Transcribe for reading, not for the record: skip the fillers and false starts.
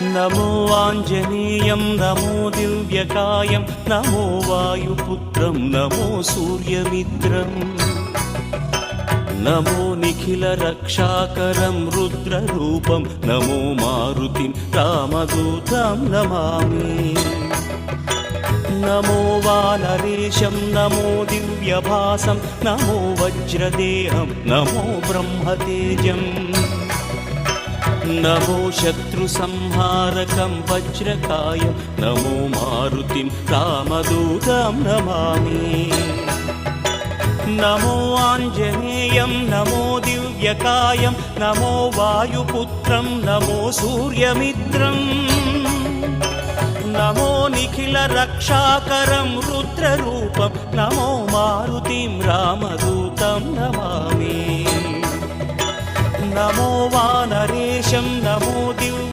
नमो आञ्जनेयं नमो दिव्यकायं नमो वायुपुत्रं नमो सूर्यमित्रम् नमो निखिलरक्षाकरं रुद्ररूपं नमो मारुतिं रामदूतं Namami नमो वानरेशं नमो दिव्यभासं नमो वज्रदेहं नमो ब्रह्मतेजम् नमो शत्रुसंहारकं वज्रकायं नमो मारुतिं रामदूतं Namami नमो आञ्जनेयं नमो दिव्यकायं नमो वायुपुत्रं नमो सूर्यमित्रम् नमो निखिलरक्षाकरं रुद्ररूपं नमो मारुतिं रामदूतं Namami नमो वानरेशं नमो Divya